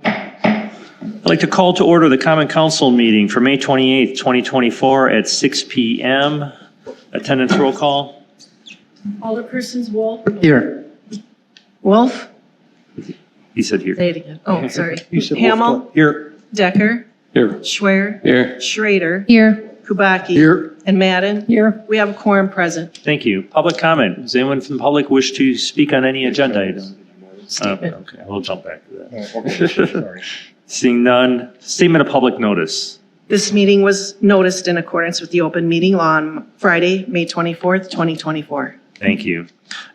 I'd like to call to order the Common Council meeting for May 28th, 2024 at 6 p.m. Attendance roll call. Alderpersons Wolf. Here. Wolf. He said here. Say it again. Oh, sorry. You said Hamel. Here. Decker. Here. Schwer. Here. Schrader. Here. Kubaki. Here. And Madden. Here. We have a quorum present. Thank you. Public comment. Does anyone from the public wish to speak on any agenda item? Statement. Okay, we'll jump back to that. Okay. Sorry. Seeing none, statement of public notice. This meeting was noticed in accordance with the open meeting law on Friday, May 24th, 2024. Thank you.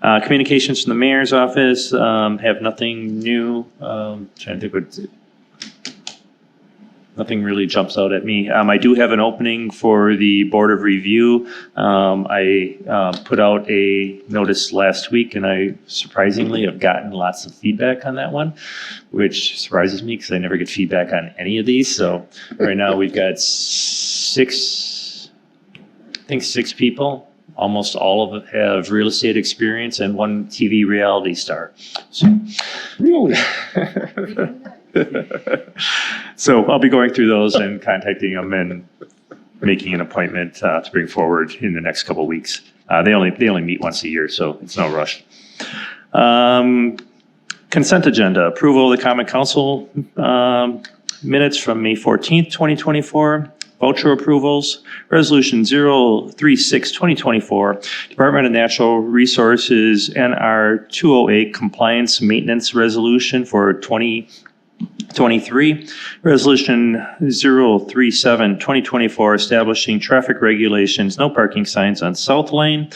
Communications from the mayor's office, have nothing new. Trying to think what, nothing really jumps out at me. I do have an opening for the Board of Review. I put out a notice last week and I surprisingly have gotten lots of feedback on that one, which surprises me because I never get feedback on any of these. So right now we've got six people. Almost all of them have real estate experience and one TV reality star. So, Really? so I'll be going through those and contacting them and making an appointment to bring forward in the next couple of weeks. They only meet once a year, so it's no rush. Consent agenda, approval of the Common Council minutes from May 14th, 2024. Voucher approvals, Resolution 036-2024, Department of Natural Resources NR 208 Compliance Maintenance Resolution for 2023, Resolution 037-2024 establishing traffic regulations, no parking signs on South Lane,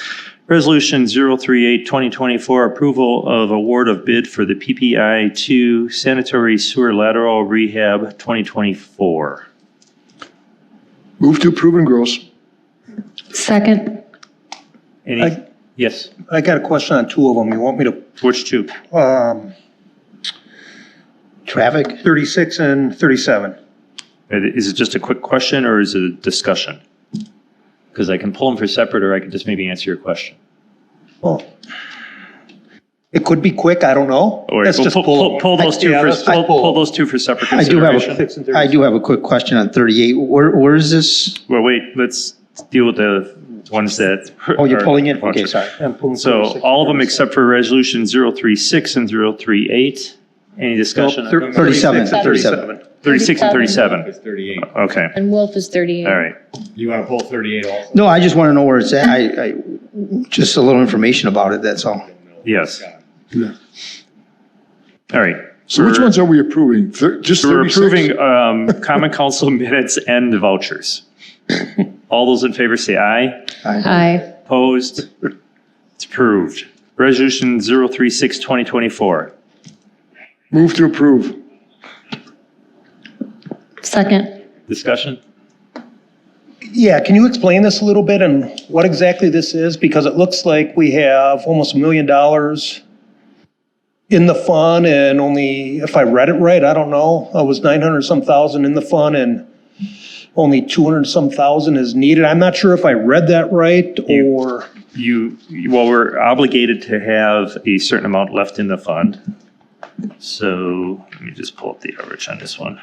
Resolution 038-2024 approval of award of bid for the PPI 2 Sanitary Sewer Lateral Rehab 2024. Move to approve and gross. Second. Any? Yes. I got a question on two of them. You want me to, Which two? traffic, 36 and 37? Is it just a quick question or is it a discussion? Because I can pull them for separate or I can just maybe answer your question. Well, it could be quick, I don't know. Or Let's we'll just pull those two Yeah, for let's pull those two for separate I do consideration. have a quick question on 38. Where is this? Well, wait. Let's deal with the ones that. Oh, you're are- pulling it? Okay, sorry. I'm pulling So 36, all of them 37. except for Resolution 036 and 038. Any discussion? Nope, on 37. 37. 36 and 37. It's 38. Okay. And Wolf is 38. All right. You want to pull 38 also? No, I just want to know where it's at. I just a little information about it, that's all. Yes. Yeah. All right. So which ones are we approving? Just So we're 36? approving Common Council minutes and the vouchers. All those in favor say aye. Aye. Opposed? It's approved. Resolution 036-2024. Move to approve. Second. Discussion? Yeah, can you explain this a little bit and what exactly this is? Because it looks like we have almost $1 million in the fund and only, if I read it right, I don't know, it was 900 some thousand in the fund and only 200 some thousand is needed. I'm not sure if I read that right or. Well, we're obligated to have a certain amount left in the fund. So let me just pull up the average on this one.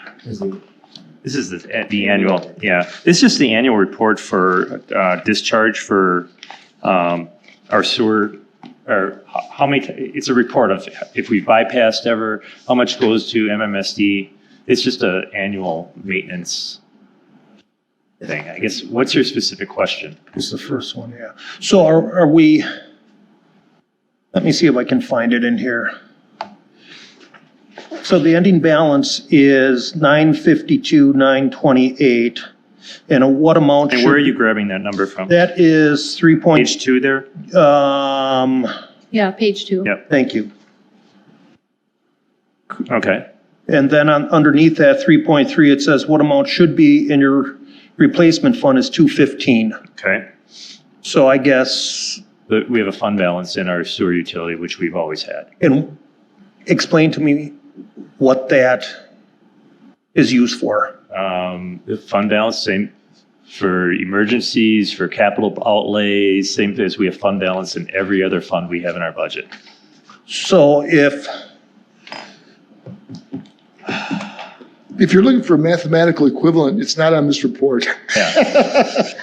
This is the annual, yeah. This is the annual report for discharge for our sewer, or how many, it's a report of if we bypassed ever, how much goes to MMSD. It's just an annual maintenance thing. I guess, what's your specific question? It's the first one, yeah. So are we, let me see if I can find it in here. So the ending balance is 952,928, and what amount And should? where are you grabbing that number from? That is 3 point, Page 2 there? Yeah, page 2. Yep. thank you. Okay. And then underneath that 3.3, it says what amount should be in your replacement fund is 215. Okay. So I guess, But we have a fund balance in our sewer utility, which we've always had. and explain to me what that is used for. The fund balance, same for emergencies, for capital outlays, same as we have fund balance in every other fund we have in our budget. So if if you're looking for a mathematical equivalent, it's not on this report. Yeah.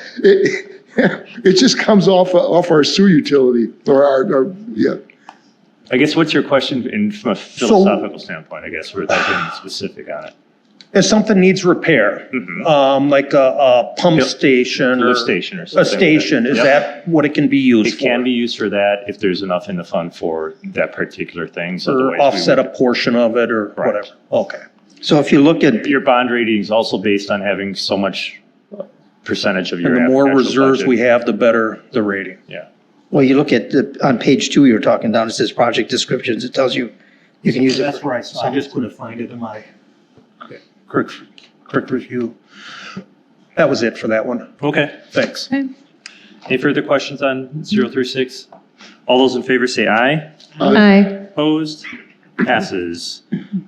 It just comes off our sewer utility or yeah. I guess what's your question from a philosophical standpoint, I guess, without getting specific on it? If something needs repair, like a pump station or Lift station or something. a station, is Yep. that what it can be used It for? can be used for that if there's enough in the fund for that particular thing. So Or otherwise we offset a would- portion of it or Correct. whatever? Okay. So if you look at, Your bond rating is also based on having so much percentage of your. And the more actual reserves budget. we have, the better the rating. Yeah. well, you look at, on page 2, you're talking down, it says project descriptions. It tells you, you can use it. That's where I saw, I just couldn't find it in my quick review. That was it for that one. Okay. Thanks. Any further questions on 0 through 6? All those in favor say aye. Aye. Opposed? Passes.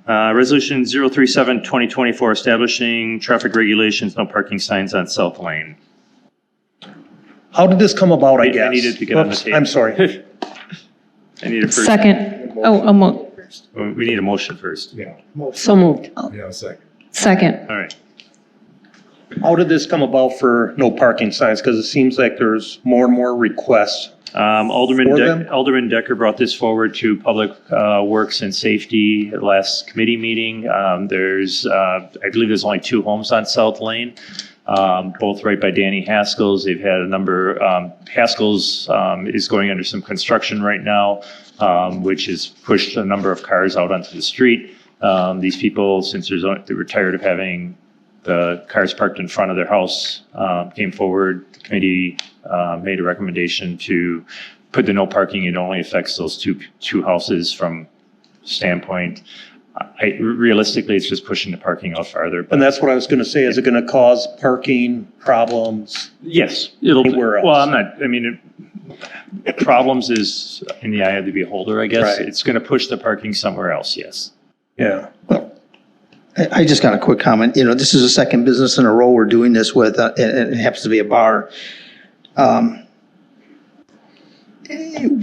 Resolution 037, 2024, establishing traffic regulations, no parking signs on South Lane. How did this come about, I I guess? needed to get on the Oops, tape. I'm sorry. I need a first. Second. Oh, We need a motion first. so moved. Yeah, second. Second. All right. How did this come about for no parking signs? Because it seems like there's more and more requests. Alderman Decker brought this forward to Public Works and Safety at last committee meeting. There's, I believe there's only 2 homes on South Lane, both right by Danny Haskell's. They've had a number, Haskell's is going under some construction right now, which has pushed a number of cars out onto the street. These people, since they were tired of having the cars parked in front of their house, came forward. The committee made a recommendation to put the no parking. It only affects those two houses from standpoint. Realistically, it's just pushing the parking out farther. And that's what I was going to say. Is it going to cause parking problems? Yes, it'll. Anywhere else. Well, I'm not. I mean, problems is in the eye of the beholder. I guess Right. it's going to push the parking somewhere else. Yes. Yeah. I just got a quick comment. You know, this is the second business in a row we're doing this with, and it happens to be a bar.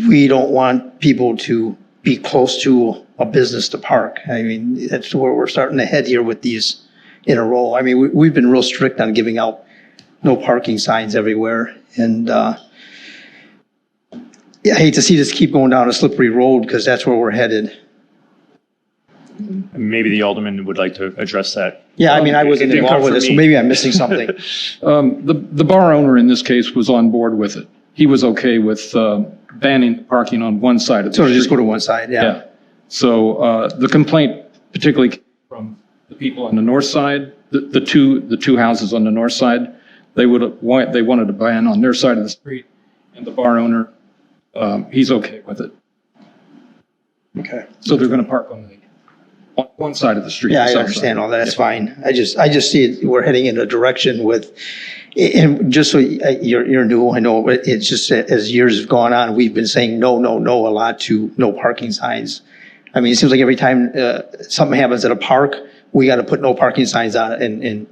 We don't want people to be close to a business to park. I mean, that's where we're starting to head here with these in a row. I mean, we've been real strict on giving out no parking signs everywhere. And yeah, I hate to see this keep going down a slippery road because that's where we're headed. Maybe the alderman would like to address that. Yeah, I mean, I wasn't It didn't come involved with from it, so me. maybe I'm missing something. The bar owner in this case was on board with it. He was okay with banning parking on one side of the So street. to just go to one side, yeah. Yeah. So the complaint particularly came from the people on the north side, the two houses on the north side. They wanted to ban on their side of the street, and the bar owner, he's okay with it. Okay. So they're going to park on one side of the street. Yeah, the I south understand side. all that, that's fine. I just see it, we're heading in a direction with, and just so you're new, I know, but it's just as years have gone on, we've been saying no a lot to no parking signs. I mean, it seems like every time something happens at a park, we got to put no parking signs on it, and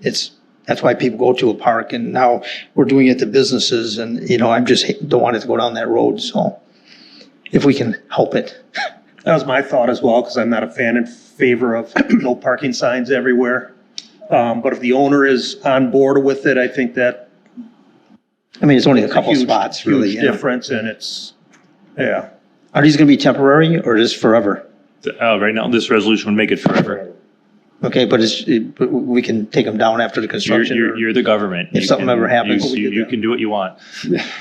that's why people go to a park, and now we're doing it to businesses, and, you know, I'm just don't want it to go down that road, so if we can help it. That was my thought as well, because I'm not a fan in favor of no parking signs everywhere. But if the owner is on board with it, I think that I mean, it's only a couple huge- spots, really. Huge you know. difference, and it's, yeah. Are these going to be temporary or just forever? Right now, this resolution would make it forever. Okay, but but we can take them down after the construction? or- You're the government. If You something can- ever happens. You can do what you want.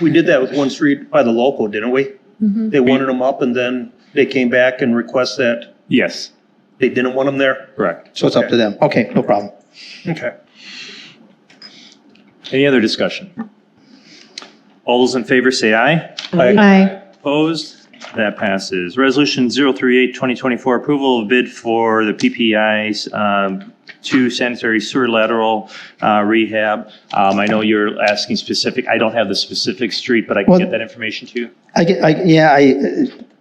We did that with one street by the local, didn't we? They wanted them up, and then they came back and request that Yes, they didn't want them there. correct. So it's up to them. Okay, no problem. Okay. Any other discussion? All those in favor say aye. Aye. Opposed? That passes. Resolution 038, 2024, approval of bid for the PPI's 2 sanitary sewer lateral rehab. I know you're asking specific, I don't have the specific street, but I can Well- get that information to you.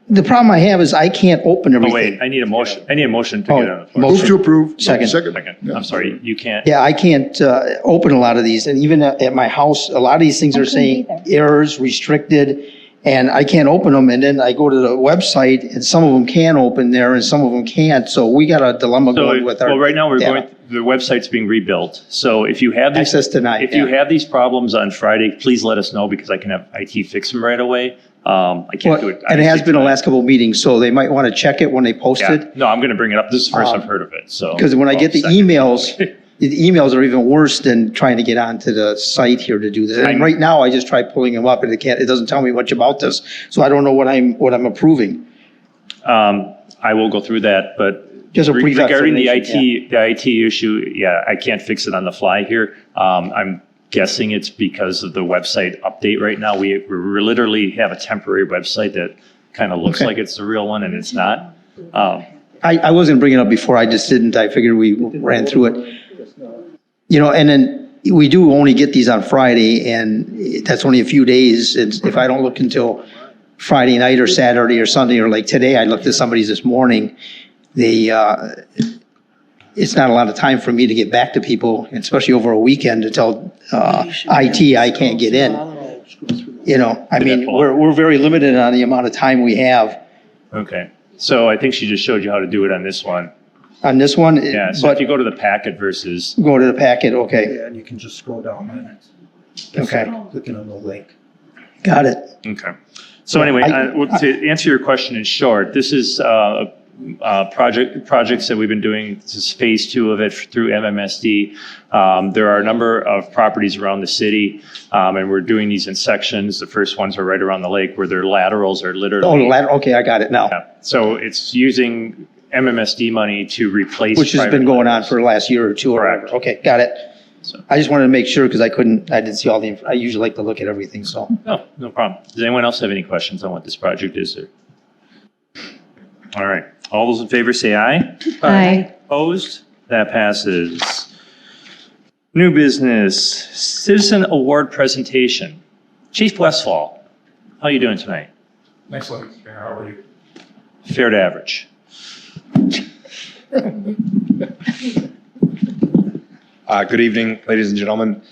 The problem I have is I can't open Oh, everything. wait, I need a motion. I need a motion to Oh, get on the floor. Move to approve. Second. Second. I'm sorry, you can't. Yeah, I can't open a lot of these, and even at my house, a lot of these things are saying errors, restricted, and I can't open them, and then I go to the website, and some of them can open there, and some of them can't, so we got a dilemma So, going with our. well, right now, data. the website's being rebuilt. So if you have these. Access denied, If you yeah. have these problems on Friday, please let us know because I can have IT fix them right away. I can't do Well, it. and it has obviously been the tonight. last couple of meetings, so they might want to check it when they post Yeah, it. no, I'm going to bring it up. This is the first I've heard of it, so. Because when I get the Well, second. emails, the emails are even worse than trying to get onto the site here to do this. And right now, I just try pulling them up and it doesn't tell me much about this. So I don't know what I'm approving. I will go through that, but Just a brief regarding the explanation, the IT issue, yeah, I can't fix it on the fly here. I'm guessing it's because of the website update right now. We literally have a temporary website that kind of looks Okay. like it's the real one and it's not. I wasn't bringing it up before, I just didn't. I figured we ran through it. You know, and then we do only get these on Friday, and that's only a few days. If I don't look until Friday night or Saturday or Sunday, or like today, I looked at somebody's this morning, it's not a lot of time for me to get back to people, especially over a weekend, to tell IT I can't get in. You know, I mean, we're very limited on the amount of time we have. Okay, so I think she just showed you how to do it on this one. On this one, Yeah, so but if you go to the packet versus, go to the packet, okay, Yeah, and you can just scroll down on it. okay, Clicking on the link. got it. okay. So anyway, to answer your question in short, this is projects that we've been doing. This is phase 2 of it through MMSD. There are a number of properties around the city, and we're doing these in sections. The first ones are right around the lake where their laterals are literally. Oh, the ladder, okay, I got it now, Yeah. So it's using MMSD money to replace. which has been private going on laterals. for the last year or two or Correct. whatever. Okay, got it. So- I just wanted to make sure because I didn't see all I usually like to look at everything, so. No, no problem. Does anyone else have any questions on what this project is? All right. All those in favor say aye. Aye. Opposed? That passes. New business, citizen award presentation. Chief Westfall, how are you doing tonight? Excellent. How are you? Fair to average. Good evening, ladies and gentlemen.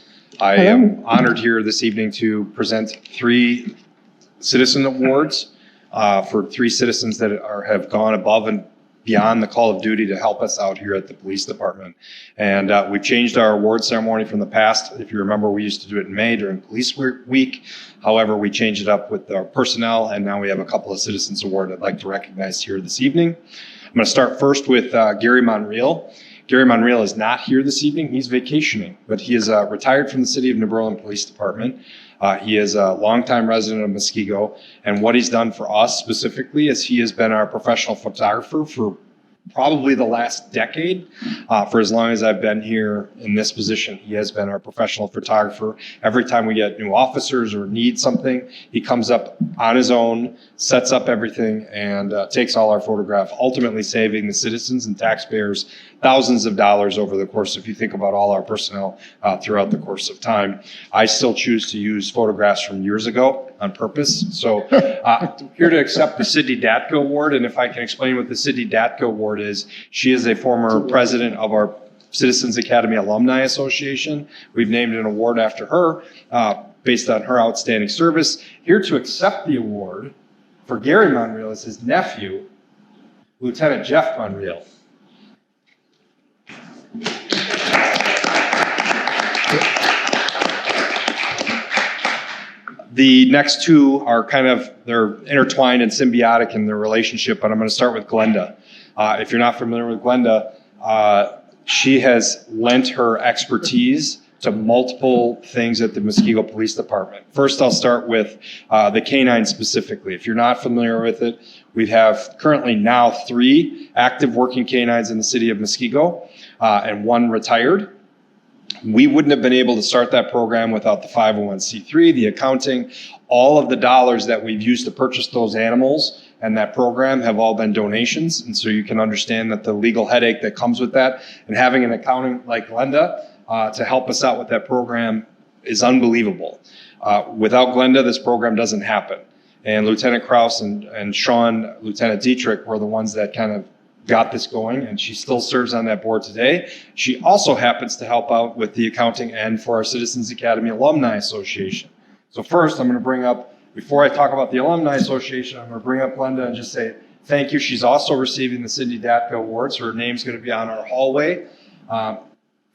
I am honored here this evening to present 3 citizen awards for 3 citizens that have gone above and beyond the call of duty to help us out here at the police department. And we've changed our award ceremony from the past. If you remember, we used to do it in May during Police Week. However, we changed it up with our personnel, and now we have a couple of citizens award I'd like to recognize here this evening. I'm going to start first with Gary Monreal. Gary Monreal is not here this evening. He's vacationing, but he is retired from the City of New Berlin Police Department. He is a longtime resident of Muskego, and what he's done for us specifically is he has been our professional photographer for probably the last decade. For as long as I've been here in this position, he has been our professional photographer. Every time we get new officers or need something, he comes up on his own, sets up everything, and takes all our photographs, ultimately saving the citizens and taxpayers thousands of dollars over the course, if you think about all our personnel throughout the course of time. I still choose to use photographs from years ago on purpose. So here to accept the Sidney Datko Award, and if I can explain what the Sidney Datko Award is, she is a former president of our Citizens Academy Alumni Association. We've named an award after her based on her outstanding service. Here to accept the award for Gary Monreal is his nephew, Lieutenant Jeff Monreal. The next 2 are they're intertwined and symbiotic in their relationship, but I'm going to start with Glenda. If you're not familiar with Glenda, she has lent her expertise to multiple things at the Muskego Police Department. First, I'll start with the canine specifically. If you're not familiar with it, we have currently now 3 active working canines in the city of Muskego and 1 retired. We wouldn't have been able to start that program without the 501c3, the accounting. All of the dollars that we've used to purchase those animals and that program have all been donations. And so you can understand that the legal headache that comes with that, and having an accountant like Glenda to help us out with that program is unbelievable. Without Glenda, this program doesn't happen. And Lieutenant Kraus and Sean, Lieutenant Dietrich, were the ones that kind of got this going, and she still serves on that board today. She also happens to help out with the accounting end for our Citizens Academy Alumni Association. So first, I'm going to bring up Before I talk about the Alumni Association, I'm going to bring up Glenda and just say thank you. She's also receiving the Cindy Datka Awards. Her name's going to be on our hallway.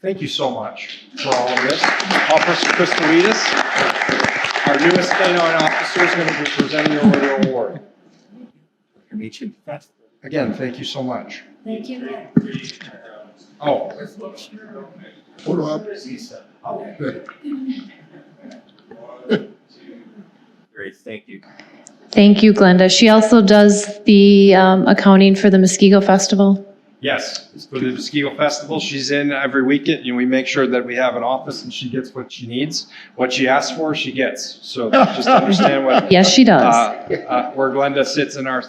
Thank you so much for all of this. Officer Chris Kalidas, our newest K-9 officer, is going to be presenting her with her award. Again, thank you so much. Thank you. Oh. Photo op. Great, thank you. Thank you, Glenda. She also does the accounting for the Muskego Festival. Yes, for the Muskego Festival, she's in every weekend, and we make sure that we have an office and she gets what she needs. What she asks for, she gets. So just understand what. Yes, she does. Where Glenda sits in our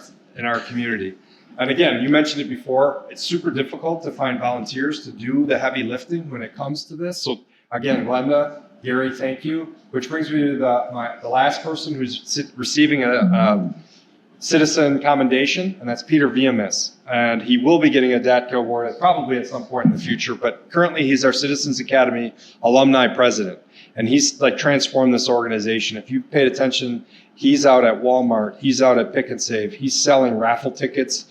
community. And again, you mentioned it before, it's super difficult to find volunteers to do the heavy lifting when it comes to this. So again, Glenda, Gary, thank you. Which brings me to the last person who's receiving a citizen commendation, and that's Peter Viamis. And he will be getting a DATCA award probably at some point in the future, but currently he's our Citizens Academy alumni president. And he's like transformed this organization. If you paid attention, he's out at Walmart, he's out at Pick and Save, he's selling raffle tickets.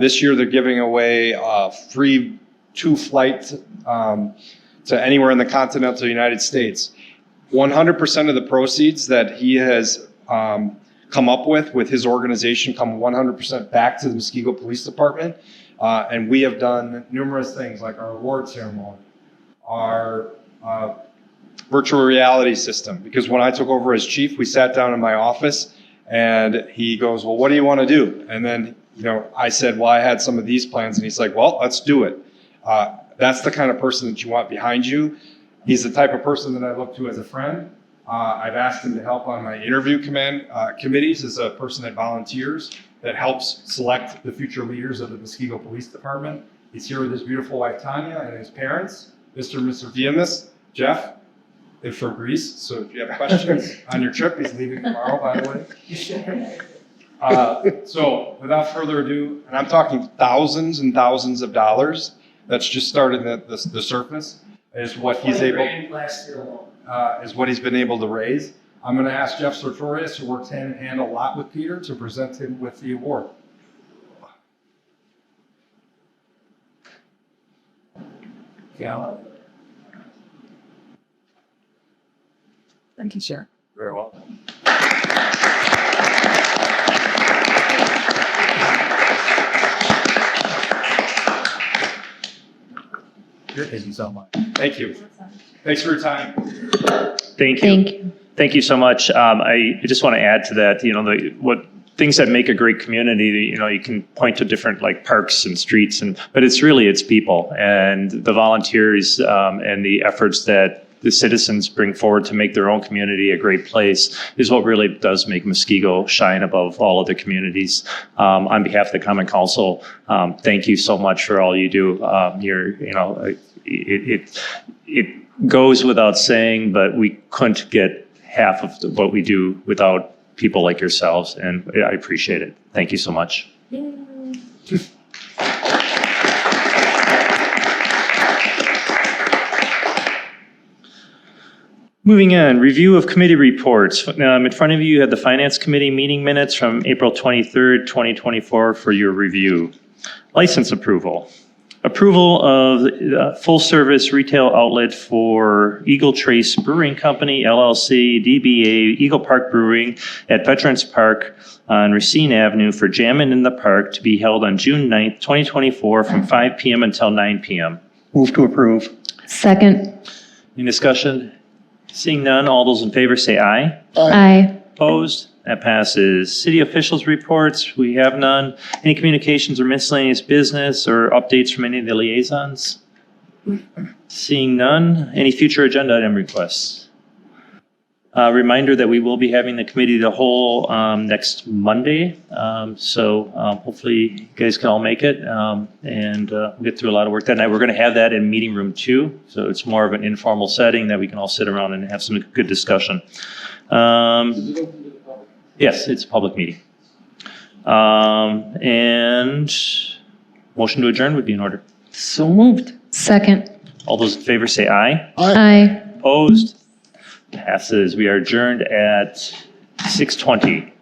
This year they're giving away free 2 flights to anywhere in the continental United States. 100% of the proceeds that he has come up with his organization come 100% back to the Muskego Police Department. And we have done numerous things like our award ceremony, our virtual reality system. Because when I took over as chief, we sat down in my office and he goes, well, what do you want to do? And then, I said, well, I had some of these plans. And he's like, well, let's do it. That's the kind of person that you want behind you. He's the type of person that I look to as a friend. I've asked him to help on my interview committees as a person that volunteers, that helps select the future leaders of the Muskego Police Department. He's here with his beautiful wife, Tanya, and his parents, Mr. and Mr. Viamis, Jeff. They're from Greece, so if you have questions on your trip, he's leaving tomorrow, by the way. So without further ado, and I'm talking thousands and thousands of dollars, that's just started at the surface, is what he's been able to raise. I'm going to ask Jeff Sartorius, who works hand in hand a lot with Peter, to present him with the award. Yeah. Thank you, Chair. Very well. Thank you so much. Thank you. Thanks for your time. Thank you. Thank you. Thank you so much. I just want to add to that, what things that make a great community, you can point to different like parks and streets, but it's people and the volunteers and the efforts that the citizens bring forward to make their own community a great place is what really does make Muskego shine above all other communities. On behalf of the Common Council, thank you so much for all you do. It goes without saying, but we couldn't get half of what we do without people like yourselves, and I appreciate it. Thank you so much. Moving on, review of committee reports. In front of you have the Finance Committee meeting minutes from April 23rd, 2024 for your review. License approval. Approval of full-service retail outlet for Eagle Trace Brewing Company, LLC, DBA Eagle Park Brewing at Veterans Park on Racine Avenue for Jammin' in the Park to be held on June 9th, 2024 from 5 p.m. until 9 p.m. Move to approve. Second. Any discussion? Seeing none, all those in favor say aye. Aye. Opposed? That passes. City officials reports, we have none. Any communications or miscellaneous business or updates from any of the liaisons? Seeing none. Any future agenda item requests? Reminder that we will be having the committee of the whole next Monday. So hopefully you guys can all make it and we'll get through a lot of work that night. We're going to have that in meeting room 2. So it's more of an informal setting that we can all sit around and have some good discussion. Yes, it's a public meeting. And motion to adjourn would be in order. So moved. Second. All those in favor say aye. Aye. Opposed? Passes. We are adjourned at 620.